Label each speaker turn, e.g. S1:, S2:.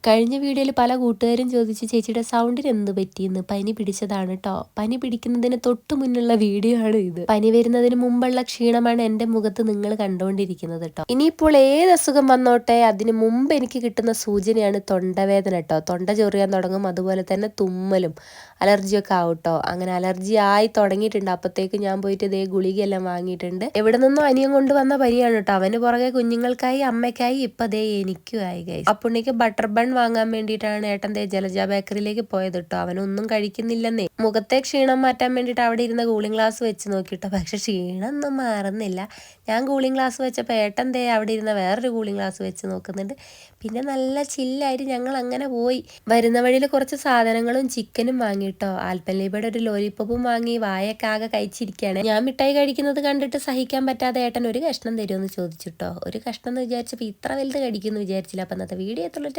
S1: കഴിഞ്ഞ വീഡിയോയിൽ പല കൂട്ടുകാരും ചോദിച്ചു ചേച്ചിയുടെ സൗണ്ടിന് എന്ത് പറ്റിയെന്ന്. പനി പിടിച്ചതാണ് കേട്ടോ. പനി പിടിക്കുന്നതിന് തൊട്ട് മുന്നുള്ള വീഡിയോ ആണ് ഇത്. പനി വരുന്നതിന് മുമ്പുള്ള ക്ഷീണമാണ് എൻ്റെ മുഖത്ത് നിങ്ങൾ കണ്ടുകൊണ്ടിരിക്കുന്നത് കേട്ടോ. ഇനിയിപ്പോൾ ഏത് അസുഖം വന്നോട്ടെ അതിന് മുമ്പ് എനിക്ക് കിട്ടുന്ന സൂചനയാണ് തൊണ്ടവേദന കേട്ടോ. തൊണ്ട ചൊറിയാൻ തുടങ്ങും, അതുപോലെ തന്നെ തുമ്മലും അലർജിയൊക്കെ ആവും കേട്ടോ. അങ്ങനെ അലർജി ആയി തുടങ്ങിയിട്ടുണ്ട്. അപ്പത്തേക്ക് ഞാൻ പോയിട്ട് ഇതേ ഗുളികയെല്ലാം വാങ്ങിയിട്ടുണ്ട്. എവിടെ നിന്നും അനിയൻ കൊണ്ടുവന്ന പനിയാണ് കേട്ടോ. അവന് പുറകെ കുഞ്ഞുങ്ങൾക്കായി, അമ്മയ്ക്കായി, ഇപ്പൊ ദേ എനിക്കും ആയി ഗൈസ്. അപ്പുണ്ണിക്ക് ബട്ടർ ബൺ വാങ്ങാൻ വേണ്ടിയിട്ടാണ് ഏട്ടൻ ദേ ജലജ ബേക്കറിയിലേക്ക് പോയത് കേട്ടോ. അവനൊന്നും കഴിക്കുന്നില്ലെന്നേ. മുഖത്തെ ക്ഷീണം മാറ്റാൻ വേണ്ടിയിട്ട് അവിടെ ഇരുന്ന കൂളിംഗ് ഗ്ലാസ് വെച്ച് നോക്കിട്ടോ. പക്ഷെ ക്ഷീണമൊന്നും മാറുന്നില്ല. ഞാൻ കൂളിംഗ് ഗ്ലാസ് വെച്ചപ്പോൾ ഏട്ടൻ ദേ അവിടെ ഇരുന്ന വേറൊരു കൂളിംഗ് ഗ്ലാസ് വെച്ച് നോക്കുന്നുണ്ട്. പിന്നെ നല്ല ചില്ലായിട്ട് ഞങ്ങൾ അങ്ങനെ പോയി. വരുന്ന വഴിയിൽ കുറച്ച് സാധനങ്ങളും ചിക്കനും വാങ്ങിട്ടോ. ആൽപ്പലീബയുടെ ഒരു ലോലിപ്പോപ്പും വാങ്ങി വായൊക്കെ ആകെ കഴിച്ചിരിക്കുകയാണ്. ഞാൻ മിഠായി കഴിക്കുന്നത് കണ്ടിട്ട് സഹിക്കാൻ പറ്റാതെ ഏട്ടൻ ഒരു കഷ്ണം തരുമെന്ന് ചോദിച്ചിട്ടോ. ഒരു കഷ്ണം എന്ന് വിചാരിച്ചപ്പോൾ ഇത്ര വലുത് കടിക്കുമെന്ന് വിചാരിച്ചില്ല. അപ്പം അന്നത്തെ വീഡിയോ എത്തുള്ളൂ.